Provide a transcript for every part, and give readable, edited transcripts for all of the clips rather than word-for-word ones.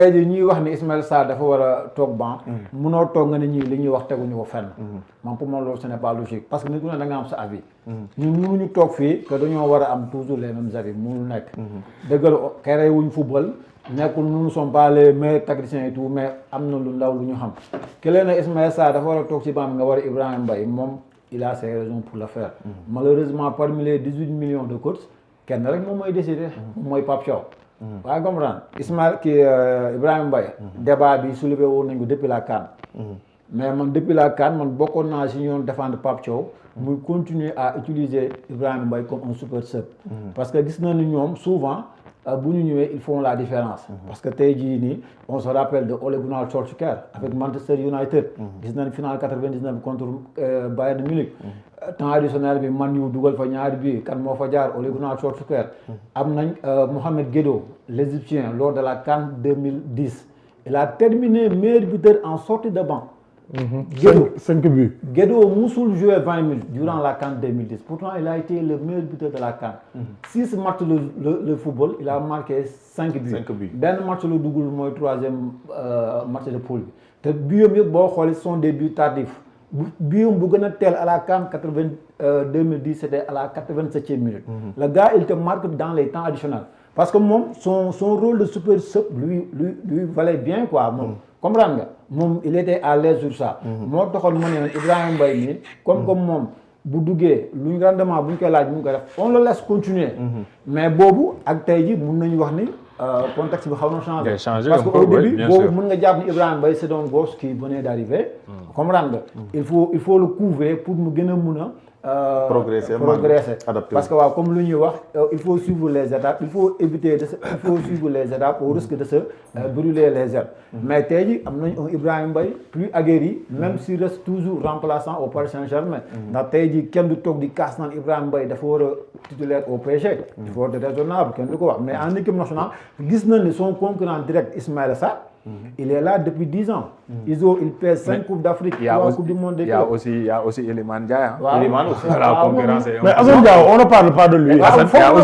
tey jii ñuy wax ni Ismaïla Sarr dafa war a toog banc. munoo toog nga ne ñii li ñuy wax teguñu ko fenn. man pour moi loolu ce n'est pas logique parce que nit ku ne da nga am sa avis. ñun mënuñu toog fii que dañoo war a am toujours les mêmes avis mënul nekk. dëgg la xëy wuñ football nekkul nous ne sommes pas les meilleurs techniciens et tout mais am na lu ndaw lu ñu xam. ki leen ne Ismaïla Sarr dafa war a toog ci banc nga war a Ibrahima Mbaye moom il a ses raisons pour le faire. Malheureusement parmi les 18 millions de coachs kenn rek moom mooy décider. mooy Pape Thiaw. waaye comprendre Ismaël Ibrahima Mbaye débat bi soulevé woon nañu depuis la CAN. mais man depuis la CAN man bokkoon naa si ñoon défendre Pape Thiaw muy continuer à utiliser Ibrahima Mbaye comme un super sub. parce que gis nañu ñoom souvent bu ñu ñëwee ils font la différence. parce que tey jii nii on se rappelle de Ole Gunnar Solskjaer avec Manchester United. gis nañ finale 99 contre Bayern Munich. temps additionnel bi Man U dugal fa ñaari bi kan moo fa jaar Ole Gunnar Solskjaer. am nañ Mohamed Guedo l'Égyptien lors de la CAN 2010 il a terminé meilleur buteur en sortie de banc. Guedo 5 buts. Guedo musul joué 20 minutes durant la CAN 2010 pourtant il a été le meilleur buteur de la CAN. 6 matchs le football il a marqué 5 buts. benn match la dugul mooy 3e match de poule bi te biyam yëpp boo xoolee sont des buts tardifs biyam bu gën a teel à la CAN 2010 c'était à la 87e minute. Le gars il te marque dans les temps additionnels parce que moom son rôle de super sub lui valait bien quoi moom. comprendre nga moom il était à l'aise sur ça. moo taxoon ma ne Ibrahima Mbaye nii comme moom bu duggee luñ rendement buñ koy laaj mu ngi koy def on le laisse continuer. mais boobu ak tey ji mun nañu wax ni contexte bi xaw na changer. parce que au début boobu mën nga jàpp ni Ibrahima Mbaye c'est un gosse qui venait d'arriver. comprendre nga il faut le couver pour mu gën a mun a. progresser parce que waaw comme lu ñuy wax il faut suivre les étapes il faut suivre les étapes au risque de se brûler les ailes. mais tey jii am nañ un Ibrahima Mbaye plus aguerri même s'il reste toujours remplaçant au Paris Saint-Germain. ndax tey jii kenn du toog di kaas naan Ibrahima Mbaye dafa war a titulaire au PSG. il faut être raisonnable kenn du ko wax mais en équipe nationale gis nañ ni son concurrent direct Ismaïla Sarr. Il est là depuis 10 ans. Il pèse 5 coupes d'Afrique, 3 coupes du monde. Il y a aussi Iliman Ndiaye. Iliman aussi. La concurrence est. Mais Assane Diao, on ne parle pas de lui. Assane Diao,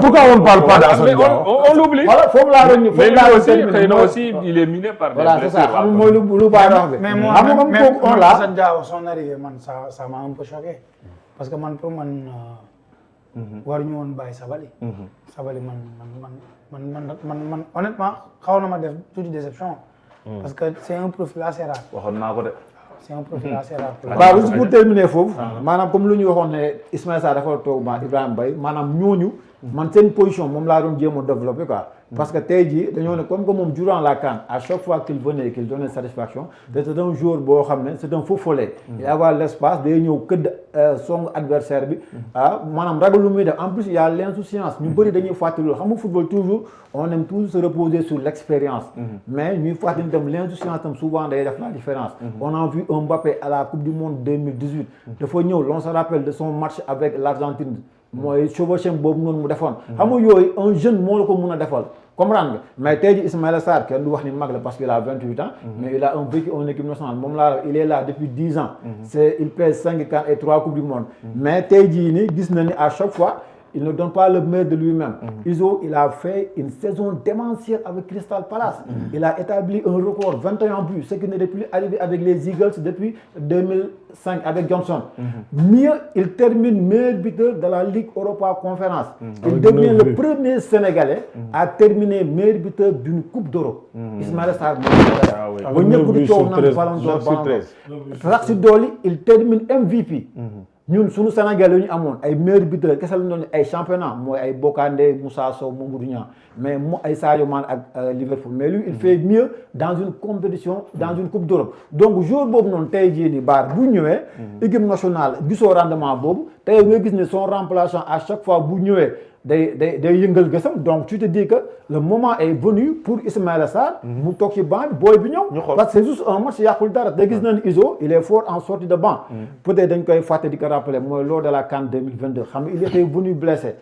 pourquoi on ne parle pas d'Assane Diao? On l'oublie. Voilà, faut mais lui aussi, il est miné par des voilà, c'est ça. Mais moi, Assane Diao, son arrivée, ça m'a un peu choqué. Parce que pour moi, waruñu woon bàyyi Sabali. Sabali man honnêtement xaw na ma def tuuti déception. parce que c'est un profil assez rare. waxoon naa ko de. c'est un profil assez rare. waaw juste pour terminer foofu. maanaam comme lu ñu waxoon ne Ismaïla Sarr dafa toog ba Ibrahima Mbaye maanaam ñooñu. man seen position moom laa doon jéem a développer quoi. parce que tey jii dañoo ne comme que moom durant la CAN à chaque fois qu'il venait qu'il donnait satisfaction c'est un joueur boo xam ne c'est un faux follet. il y a l'espace day ñëw këdd song adversaire bi. maanaam ragal lu muy def en plus il y a l'insouciance ñu bëri dañuy fàttali loolu xam nga football toujours on aime toujours se reposer sur l'expérience. mais ñuy fàttali tam l'insouciance tam souvent day def la différence. on a vu un Mbappé à la coupe du monde 2018. dafa ñëw on se rappelle de son match avec l'Argentine. mooy chevauchement boobu noonu mu defoon. xam nga yooyu un jeune moo la ko mun a defal comprendre nga mais tey jii Ismaïla Sarr kenn du wax ni mag la parce qu'il a 28 ans. mais il a un vécu en équipe nationale moom laa il est là depuis 10 ans. il pèse 5 CAN et 3 coupes du monde. mais tey jii nii gis na ni à chaque fois. il ne donne pas le meilleur de lui-même. Il a fait une saison démentielle avec Crystal Palace. Il a établi un record 21 buts, ce qui n'était plus arrivé avec les Eagles depuis 2005 avec Johnson. Mieux, il termine meilleur buteur de la Ligue Europa Conférence. Il devient le premier Sénégalais à terminer meilleur buteur d'une Coupe d'Europe. Ismaïla Sarr. Il termine MVP. ñun suñu Sénégal yi ñu amoon ay meilleurs buteurs kese lañu doon ay championnat mooy ay Bokandé Moussa Sow Mamadou Niang mais mu ay Sadio Mané ak Liverpool mais lui il fait mieux dans une compétition dans une coupe d'Europe donc jour boobu noonu tey jii nii baar bu ñëwee équipe nationale gisoo rendement boobu tey nga gis ne son remplaçant à chaque fois bu ñëwee day yëngal gësam donc tu te dis que le moment est venu pour Ismaïla Sarr mu toog ci banc bi booy bi ñëw parce que c'est juste un match yàqul dara te gis nañ Iso il est fort en sortie de banc peut-être dañ koy fàtte di ko rappeler mooy lors de la CAN 2022 xam nga il était venu blessé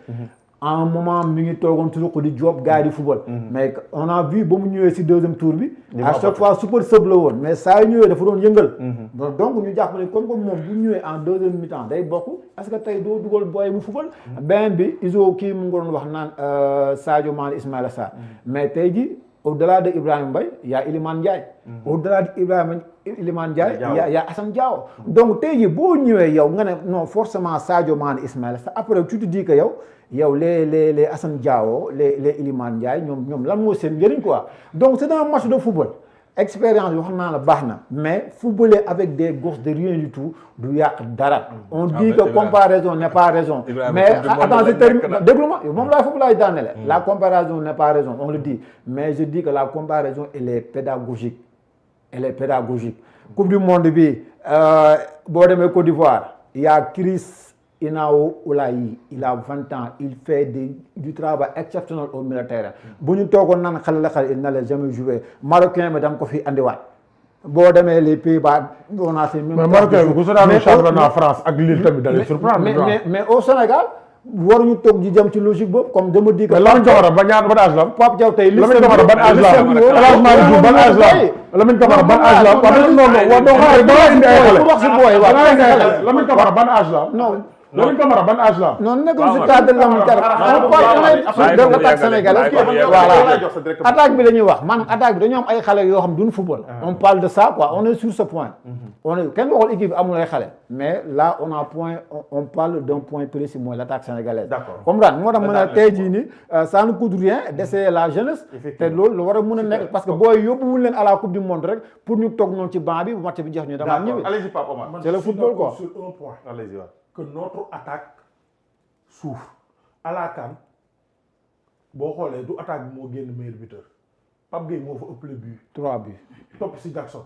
à un moment mi ngi toogoon toujours di job gars yi di football mais on a vu ba mu ñëwee si deuxième tour bi à chaque fois super sub la woon mais saa yu ñëwee dafa doon yëngal donc ñu jàpp ne comme moom bu ñëwee en deuxième mi-temps day bokk est-ce que tey doo dugal booy mu football beneen bi Iso kii mu ngi doon wax naan Sadio Mané Ismaïla Sarr mais tey ji au-delà de Ibrahima Mbaye il y a Iliman Ndiaye. au-delà de Iliman Ndiaye il y a Assane Diao. donc tey jii boo ñëwee yow nga ne non forcément Sadio Mané Ismaïla Sarr après tu te dis que yow les Assane Diao les Iliman Ndiaye ñoom lan moo seen njëriñ quoi donc c'est un match de football. expérience bi wax naa la baax na mais footballer avec des gosses de rien du tout du yàq dara. on dit que comparaison n'est pas raison. mais attends je termine déglu ma moom foofu laay daanele. la comparaison n'est pas raison on le dit mais je dis que la comparaison elle est pédagogique. coupe du monde bi boo demee Côte d'Ivoire il y a Chris Inao Oulayi il a 20 ans il fait du travail exceptionnel au milieu de terrain bu ñu toogoon naan xale il n'allait jamais jouer marocain bi dama ko fi andiwaat boo demee les Pays-Bas on a fait même. mais marocain bi ku soxlaa championnat France ak Lille tamit da lay surprendre. mais au Sénégal waruñu toog di jëm ci logique boobu comme dama di. mais Lamine Camara ban âge la. Pape Diaw tey Lamine Camara ban âge la Lamine Camara ban âge la Lamine Camara ban âge la. non. Lamine Camara ban âge la. non nekkul si cadre Lamine Camara attaque sénégalaise voilà attaque bi la ñuy wax maanaam attaque bi dañoo am ay xale yoo xam duñu football. on parle de ça quoi on est sur ce point. kenn waxul équipe bi amul ay xale. mais là on parle d'un point précis mooy l'attaque sénégalaise. d'accord comme daan moo tax mën a tey jii nii ça ne coûte rien d'essayer la jeunesse. te loolu lu war a mën a nekk parce que booy yóbbuwul leen à la coupe du monde rek pour ñu toog noonu ci banc bi bu match bi jeex ñu dama ñëwi. allez-y Pape Omar. c'est le football quoi. sur un point. allez-y que notre attaque souffre à la CAN boo xoolee du attaque bi moo génn meilleur buteur Pape Gueye moo fa ëpp le but. 3 buts. topp si Jackson.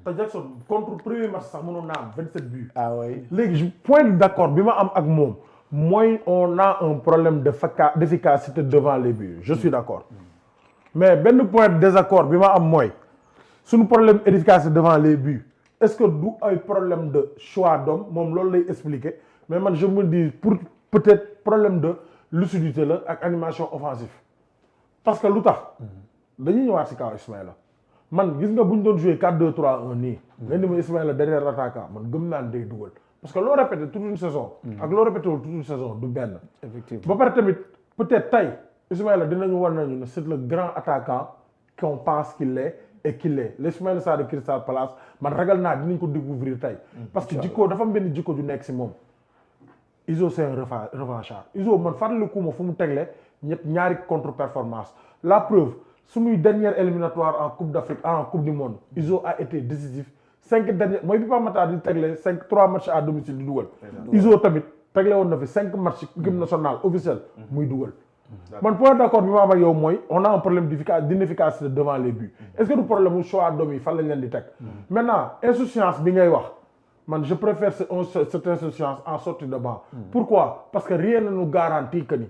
te Jackson contre premier match sax mënoon naa am 27 buts. ah oui léegi point d'accord bi ma am ak moom mooy on a un problème d'efficacité devant les buts je suis d'accord mais benn point de désaccord bi ma am mooy suñu problème efficacité devant les buts. est-ce que du ay problème de choix d'homme moom loolu lay expliquer mais man je me dis pour peut-être problème de lucidité la ak animation offensive parce que lu tax dañuy ñëwaat ci kaw Ismaïla man gis nga bu ñu doon jouer 4-2-3-1 nii nga ni ma Ismaïla derrière attaquant man gëm naa ne day dugal parce que loo répété toute une saison ak loo répété wul toute une saison du benn effectivement ba pare tamit peut-être tey Ismaïla dinañu war nañu ne c'est le grand attaquant qu'on pense qu'il est et qu'il est l'Ismaïla Sarr de Crystal Palace man ragal naa dinañ ko découvrir tey parce que jikko dafa am benn jikko ju nekk ci moom Iso c'est un revanchard Iso man fàttaliku ma fu mu tegle ñaari contre-performance la preuve suñuy dernière éliminatoire en coupe d'Afrique en coupe du monde Iso a été décisif 5 derniers mooy bi Pape Matar di tegle 3 matchs à domicile di dugal Iso tamit tegle woon na fi 5 matchs équipe nationale officielle muy dugal man point d'accord bi ma am ak yow mooy on a un problème d'inefficacité devant les buts est-ce que du problème mu choix d'homme yi fan lañ leen di teg maintenant insouciance bi ngay wax man je préfère cette insouciance en sortie de banc pourquoi parce que rien ne nous garantit que ni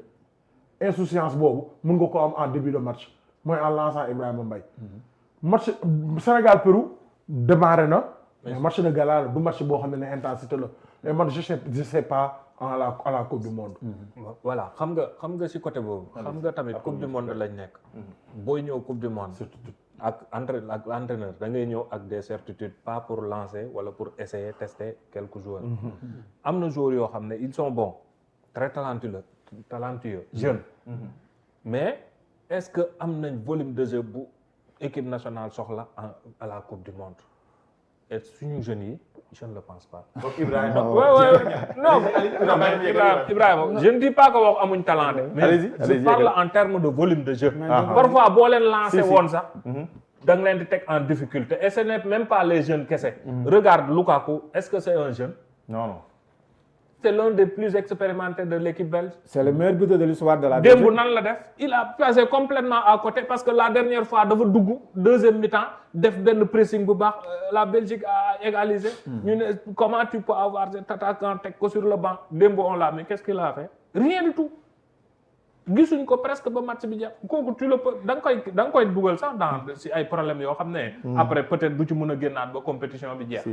insouciance boobu mun nga ko am en début de match mooy en lançant Ibrahima Mbaye match Sénégal-Pérou démarré na mais match de gala la du match boo xam ne intensité la mais man je sais pas à la coupe du monde. voilà xam nga ci côté boobu. xam nga tamit coupe du monde lañ nekk. booy ñëw coupe du monde. ak entraîneur da ngay ñëw ak des certitudes pas pour lancer wala pour essayer tester quelques joueurs. am na joueurs yoo xam ne ils sont bons très talentueux jeunes. mais est-ce que am nañ volume de jeu bu équipe nationale soxla à la coupe du monde et suñu jeunes yi. Je ne le pense pas. Donc Ibrahima. Non, Ibrahima, je ne dis pas que wax amuñ talent de. Mais je parle en termes de volume de jeu. Parfois boo leen lancé woon sax. da nga leen di teg en difficulté et ce n'est même pas les jeunes kese. Regarde Lukaku, est-ce que c'est un jeune? Non. C'est l'un des plus expérimentés de l'équipe belge. C'est le meilleur buteur de l'histoire de la Belgique. Démb nan la def il a passé complètement à côté parce que la dernière fois dafa dugg deuxième mi-temps def benn pressing bu baax la Belgique a égalisé. ñu ne comment tu peux avoir cet attaquant teg ko sur le banc démb on l'a mais qu'est-ce qu'il a fait? Rien du tout. gisuñ ko presque ba match bi jeex kooku tu le peux da nga koy dugal sax dans si ay problèmes yoo xam ne. après peut-être du ci mën a génnaat ba compétition bi jeex.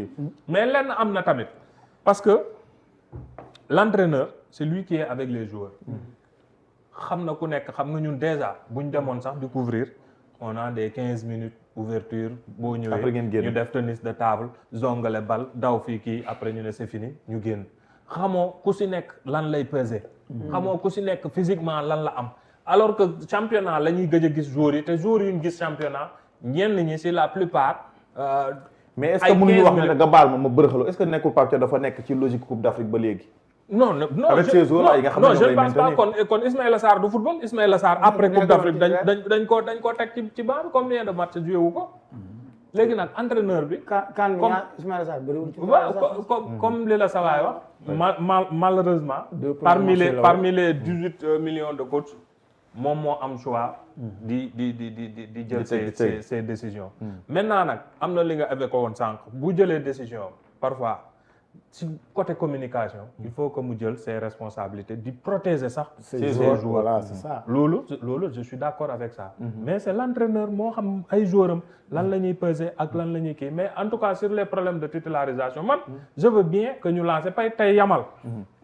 mais lenn am na tamit parce que. L'entraîneur c'est lui qui est avec les joueurs xam na ku nekk xam nga ñun déjà buñ demoon sax di couvrir on a des 15 minutes ouverture boo ñëwee ñu def tennis de table zongale bal daw fii kii après ñu ne c'est fini ñu génn xamoo ku si nekk lan lay peser xamoo ku si nekk physiquement lan la am alors que championnat la ñuy gëj a gis joueurs yi te joueurs yu ñu gis championnat ñenn ñi si la plupart. mais est-ce que mënuñu wax ne nga baal ma bërëxaloo est-ce que nekkul Pape Thiaw dafa nekk ci logique Coupe d'Afrique ba léegi. non avec ces joueurs yi nga xam ne non je ne pense pas kon Ismaïla Sarr du football Ismaïla Sarr après Coupe d'Afrique dañ ko teg ci banc bi combien de matchs joué wu ko. léegi nag entraîneur bi. kan Ismaïla Sarr bëriwul ci. comme li la Sawaay wax. malheureusement. parmi les 18 millions de coachs moom moo am choix. di jël ses décisions. maintenant nag am na li nga évoqué woon sànq bu jëlee décision parfois si côté communication. il faut que mu jël ses responsabilités di protéger sax. ses joueurs voilà c'est ça. loolu je suis d'accord avec ça. mais c'est l'entraîneur moo xam ay joueurs am lan la ñuy peser ak lan la ñuy kii mais en tout cas sur les problèmes de titularisation man je veux bien que ñu lancer tey Yamal.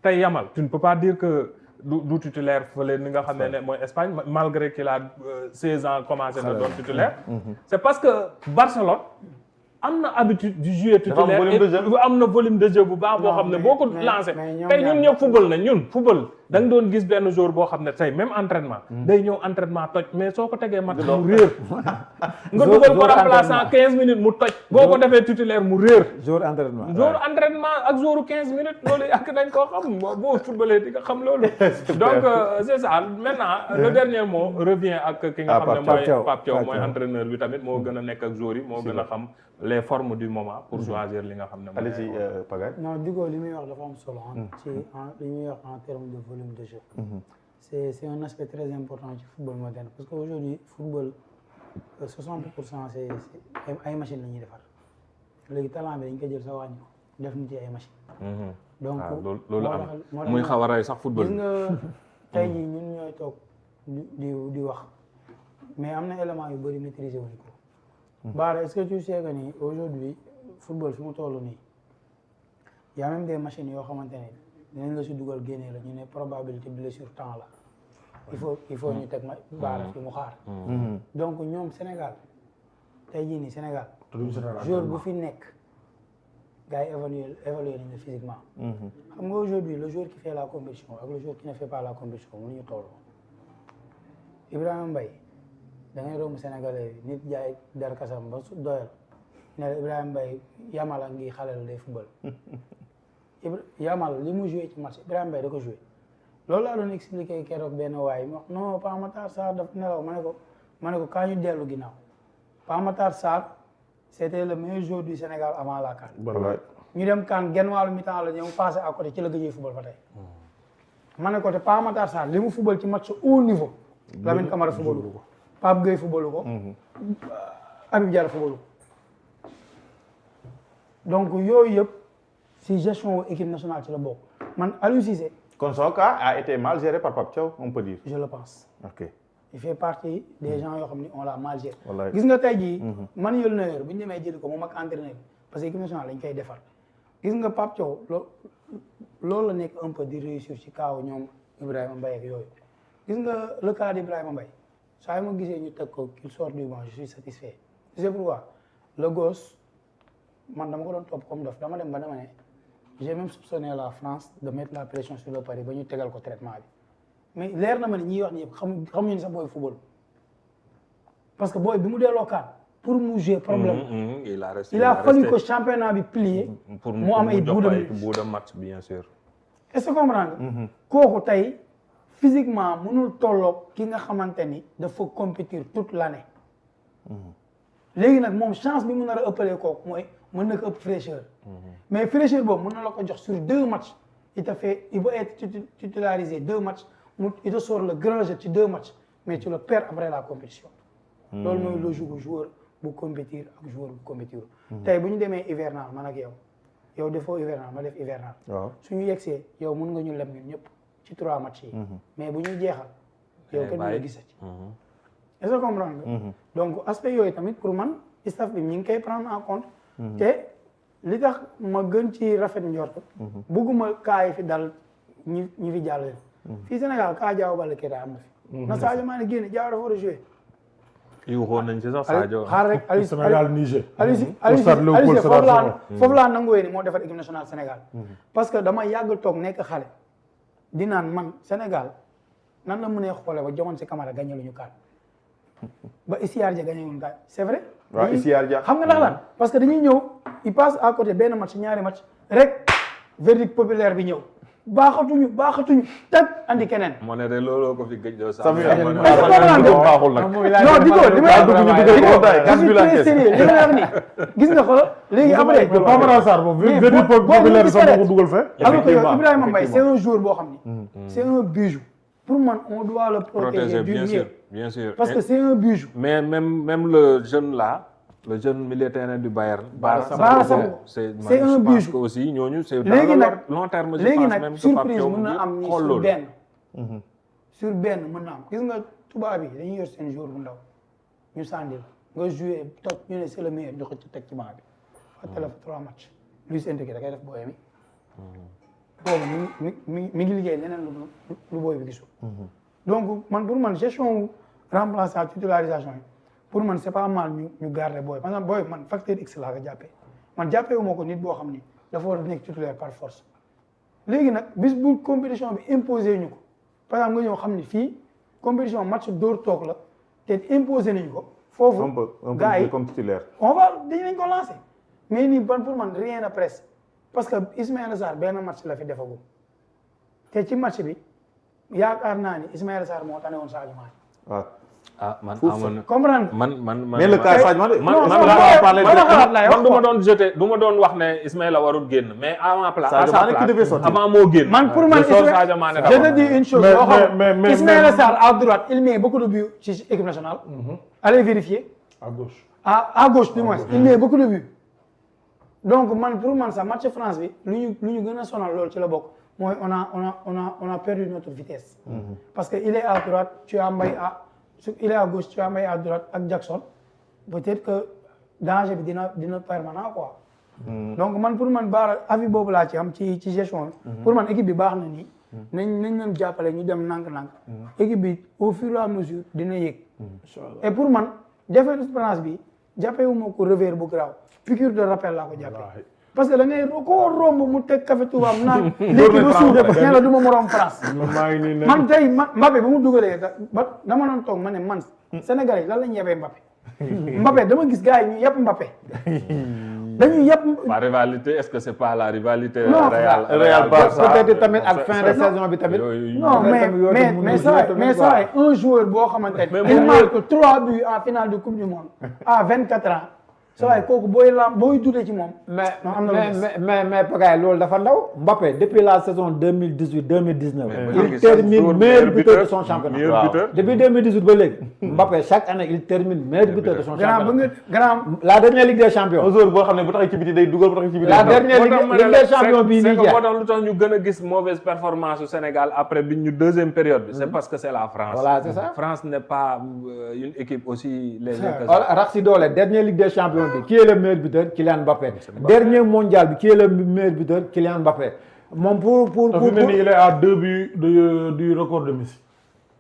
tey Yamal tu ne peux pas dire que du titulaire fële ni nga xam ne mooy Espagne malgré qu'il a 16 ans commencé na doon titulaire. c'est parce que Barcelone. am na habitude du jouer titulaire am na volume de jeu bu baax boo xam ne boo ko lancé tey ñun ñëpp football da nga doon gis benn jour boo xam ne tey même entraînement day ñëw entraînement toj mais soo ko tegee match mu réer nga dugal ko remplaçant 15 minutes mu toj boo ko defee titulaire mu réer jour entraînement ak jouru 15 minutes loolu ak dañ koo xam boo footballee di nga xam loolu donc c'est ça maintenant le dernier mot revient ak ki nga xam ne mooy Pape Thiaw mooy entraîneur bi tamit moo gën a nekk ak joueurs yi moo gën a xam les formes du moment pour choisir li nga xam ne mooy. allez-y Pagaye. non Djigo li muy wax dafa am solo ci li muy wax en termes de volume de jeu. c'est un aspect très important ci football moderne parce que aujourd'hui football 60% c'est ay machines la ñuy defar léegi talent bi dañ koy jël sa wàññi ko def nit ci ay machines. donc loolu am muy xaw a rey sax football. gis nga tey jii ñun ñooy toog di wax mais am na éléments yu bëri maîtriser wuñ ko. Bara est-ce que tu sais que ni aujourd'hui football fi mu toll nii y a même des machines yoo xamante ne dinañ la si dugal génnee la ñu ne probabilité blessure temps la il faut ñu teg Bara fi mu xaar. donc ñoom Sénégal tey jii nii Sénégal. joueur bu fi nekk gars yi évaluer nañ la physiquement. xam nga aujourd'hui le joueur qui fait la compétition ak le joueur qui ne fait pas la compétition mënuñu toll. Ibrahima Mbaye. da ngay romb Sénégalais nit jaay dar kasam ba su doyal ne Ibrahima Mbaye Yamal a ngi xale la day football Yamal li mu joué ci match Ibrahima Mbaye da ko joué loolu laa doon expliqué keroog benn waay mu wax non Pape Matar Sarr daf nelaw ma ne ko kaa ñu dellu ginnaaw Pape Matar Sarr c'était le meilleur joueur du Sénégal avant la CAN ñu dem CAN genn wàllu mi-temps la ñëw passé à côté ci la gëjee football ba tey ma ne ko te Pape Matar Sarr li mu football ci match haut niveau Lamine Camara footballu ko Pape Gueye footballu ko Habib Diallo footballu ko donc yooyu yëpp si gestion équipe nationale ci la bokk man Aliou Cissé. kon son cas a été mal géré par Pape Thiaw on peut dire. je le pense. ok il fait partie des gens yoo xam ni on l'a mal géré. wallaay gis nga tey jii. Manuel Neuer bu ñu demee jëli ko moom ak entraîneur parce que équipe nationale dañ koy defar gis nga Pape Thiaw loolu la nekk un peu di réussir ci kaw ñoom Ibrahima Mbaye ak yooyu gis nga le cas d'Ibrahima Mbaye. saa yi ma gisee ñu teg ko qu'il sort du banc je suis satisfait tu sais pourquoi le gosse man dama ko doon topp comme dof dama dem ba dama ne j'ai même soupçonné la France de mettre la pression sur le Paris ba ñu tegal ko traitement bi mais leer na ma ne ñiy wax ni yëpp xamuñu ni sax booy football parce que booy bi mu delloo kaan pour mu jouer problème il a fallu que championnat bi plié mu am ay bout de match bien sûr est-ce que comprendre nga kooku tey physiquement mënul tolloog ki nga xamante ni dafa compétir toute l'année léegi nag moom chance bi mu nar a ëppalee kooku mooy mën na ko ëpp fraîcheur mais fraîcheur boobu mën na la ko jox sur 2 matchs il va être titularisé 2 matchs il te sort le grand jeu ci 2 matchs mais tu le perds après la compétition loolu mooy logique bu joueur bu compétir ak joueur bu compétir tey bu ñu demee hivernal man ak yow defoo hivernal ma def hivernal suñu yegsee yow mën nga ñu lem ñun ñëpp ci 3 matchs yi mais bu ñuy jeexal yow kenn du gisati est-ce que comprendre nga donc aspect yooyu tamit pour man staff bi ñu ngi koy prendre en compte te li tax ma gën ci rafet njort bëgguma kaa yi fi dal ñi fi jàll fii Sénégal kaa Diao Baldé Keita am na fi na Sadio Mané génne Diao dafa war a jouer yu xool nañ ci sax Sadio xaar rek Aliou Sénégal Niger foofu laa nanguwee ni moo defar équipe nationale Sénégal parce que dama yàgg toog nekk xale di naan man Sénégal nan la mënee xoolee ba jomoon si Camara gagné lu ñu kaat ba Issa Dia gagné wuñ kaat c'est vrai. waaw Issa Dia xam nga ndax lan parce que dañuy ñëw il passe à côté benn match ñaari match rek verdict populaire bi ñëw baaxatuñu teg andi keneen. moo ne de looloo ko fi gëj doo sax. Samuel baaxul nag. non di ko li may très sérieux li may wax nii gis nga xoolal léegi après Pape Sarr moom verdict populaire sax moo ko dugal fee. alors que yow Ibrahima Mbaye c'est un joueur boo xam ni c'est un bijou pour man on doit le protéger du mieux bien sûr parce que c'est un bijou. mais même le jeune là le jeune milieu de terrain du Bayern. Bara Sango c'est un bijou que aussi ñooñu c'est léegi nag long terme je léegi pense nag même que surprise mën na am ni sur benn mën na am gis nga tubaab yi dañuy yor seen jour bu ndaw ñu sàndil nga joué toog ñu ne c'est le meilleur ñu ko ci teg ci banc bi fàttali fa 3 matchs Luis Enrique da koy def booy mi boobu mi ngi liggéey leneen lu booy bi gisul donc man pour man gestion remplaçant titularisation yi pour man c'est pas mal ñu garder booy par exemple booy man facteur X laa ko jàppee man jàppee wu ma ko nit boo xam ni dafa war a nekk titulaire par force léegi nag bis bu compétition bi imposé ñu ko par exemple nga ñëw xam ni fii compétition match dóor toog la te imposé nañu ko foofu gars yi comme titulaire on va dinañ ko lancer mais nii ban pour man rien ne presse parce que Ismaïla Sarr benn match la fi defagum te ci match bi yaakaar naa ni Ismaïla Sarr moo tane woon Sadio Mané. waaw ah man amoon comprendre man mais le cas Sadio Mané man du ma doon jeté du ma doon wax ne Ismaïla warul génn mais à ma place avant moo génn man pour man Sadio Mané je te dis une chose boo xam Ismaïla Sarr à droite il met beaucoup de buts ci équipe nationale allez vérifier à gauche à gauche du moins il met beaucoup de buts donc man pour man sax match France bi lu ñu gën a sonal loolu ci la bokk mooy on a perdu notre vitesse parce que il est à droite tu as Mbaye il est à gauche tu as Mbaye à droite ak Jackson peut-être que danger bi dina permanent quoi donc man pour man baara avis boobu laa ci am ci gestion bi pour man équipe bi baax na nii nañ leen jàppale ñu dem nànk-nànk équipe bi au fur et à mesure dina yéeg et pour man défaite France bi jàppewu ma ko revers bu garaaw piqûre de rappel laa ko jàppee parce que da ngay koo romb mu teg café tubaab naan léegi ba suuf ne la du ma moroom France man tey Mbappé ba mu dugalee ba dama doon toog ma ne man Sénégalais lan lañ yebee Mbappé dama gis gars yi ñu yeb Mbappé dañuy yeb la rivalité est-ce que c'est pas la rivalité Real Barça peut-être tamit ak fin de saison bi tamit non mais ça un joueur boo xamante ne il marque 3 buts en finale de coupe du monde à 24 ans sa waay kooku booy dute ci moom. mais Pagaye loolu dafa ndaw. Mbappé depuis la saison 2018-2019. il termine meilleur buteur de son championnat. depuis 2018 ba léegi. Mbappé chaque année il termine meilleur buteur de son championnat. la dernière Ligue des champions. joueur boo xam ne bu taxee ci biti day dugal bu taxee ci biti. la dernière Ligue des champions bii nii moo tax lu tax ñu gën a gis mauvaise performance au Sénégal après bi ñu deuxième période bi. c'est parce que c'est la France. voilà c'est ça. France n'est pas une équipe aussi légère que ça. rax si doole dernière Ligue des champions. Qui est le meilleur buteur? Kylian Mbappé. Dernier mondial bi qui est le meilleur buteur? Kylian Mbappé. Moom pour il est à 2 buts du record de Messi.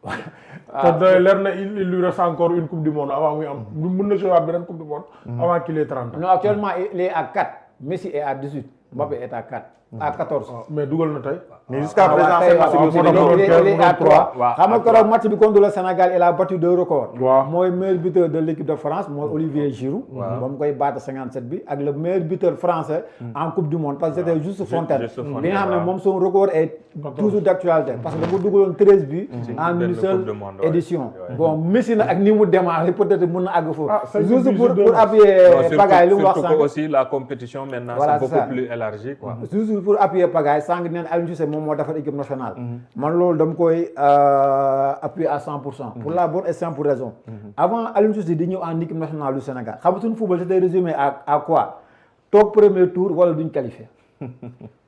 te leer na il lui reste encore une coupe du monde avant muy am mën na jouer beneen coupe du monde. avant qu'il ait 30 ans. non actuellement il est à 4. Messi est à 18. Mbappé est à 4. à 14. mais dugal na tey. mais jusqu'à présent il est à 3. xam nga keroog match bi contre le Sénégal il a battu 2 records. waaw mooy meilleur buteur de l'équipe de France mooy Olivier Giroud. ba mu koy battre 57 bi ak le meilleur buteur français. en coupe du monde parce que c'était juste Fontaine. bi nga xam ne moom son record est toujours d'actualité parce que dafa dugaloon 13 buts. en une seule édition. bon Messi na ak ni mu démarré peut-être mën na àgg foofu. juste pour appuyer Pagaye li mu wax surtout aussi la compétition maintenant c'est beaucoup plus élargi quoi. pour appuyer Pagaye sànq neen Aliou Cissé moom moo defar équipe nationale man loolu dama koy appuyer à 100% pour la bonne et simple raison avant Aliou Cissé di ñëw en équipe nationale du Sénégal xam nga suñu football c'était résumé à quoi toog premier tour wala duñ qualifié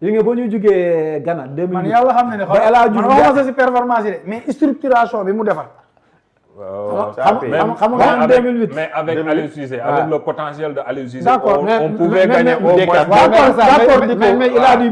li nga ba ñu jugee Ghana 2008 man yàlla xam ne man waxuma sa si performance yi de mais structuration bi mu defar xam nga en 2008 mais avec Aliou Cissé avec le potentiel de Aliou Cissé on pouvait gagner au moins mais il a dit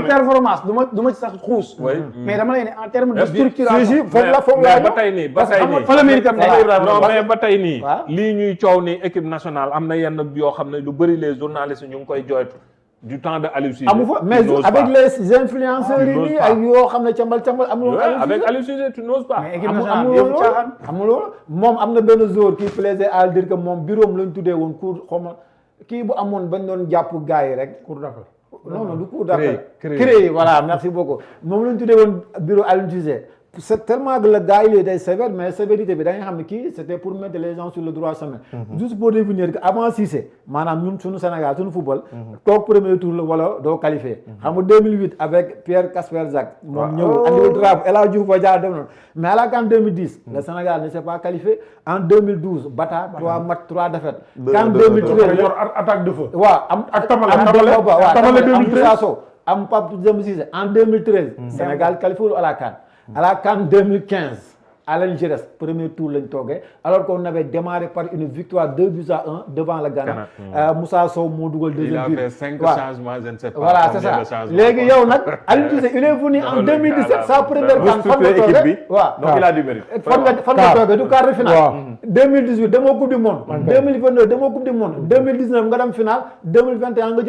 performance du ma ci sax xuus mais dama lay ne en terme de structuration ba tey nii mais ba tey nii lii ñuy coow ni équipe nationale am na yenn yoo xam ne lu bëri les journalistes ñu ngi koy jooytu du temps de Aliou Cissé. amu fa mais avec les influenceurs yi nii ay yoo xam ne cambal amul avec Aliou Cissé tu n'oses pas. mais équipe nationale bi yëpp caaxaan. amul loolu moom am na benn joueur qui plaisait à dire que moom bureau am lañ tuddee woon cour xaw ma kii bu amoon bañ doon jàpp gars yi rek. cour d'appel. non du cour d'appel. CREI voilà merci beaucoup moom lañ tuddee woon bureau Aliou Cissé. C'est tellement que le gars il était sévère mais sévérité bi da nga xam ne kii c'était pour mettre les gens sur le droit chemin. juste pour définir que avant Cissé maanaam ñun suñu Sénégal suñu football. toog premier tour la wala doo qualifié. xam nga 2008 avec Pierre Kasper Jacques. moom ñëw andi drapeau El Hadj Diouf ba jaar dem noonu mais à la CAN 2010. le Sénégal ne s'est pas qualifié en 2012 Bata 3 matchs 3 défaites. CAN 2013 yor attaque de feu. waaw am Tamale 2013 am Pape Demba Cissé en 2013. Sénégal qualifié à la CAN. À la CAN 2015 Alain Giresse premier tour lañ toogee alors qu'on avait démarré par une victoire 2-1 devant le Ghana. Moussa Sow moo dugal deuxième but. Il a fait 5 changements je ne sais pas. Voilà c'est ça léegi yow nag Aliou Cissé il est venu en 2017 sa première CAN fan nga toogee waaw donc il a du mérite. fan nga toogee du quart de finale. 2018 demoo coupe du monde. 2022 demoo coupe du monde. 2019 nga dem finale 2021 nga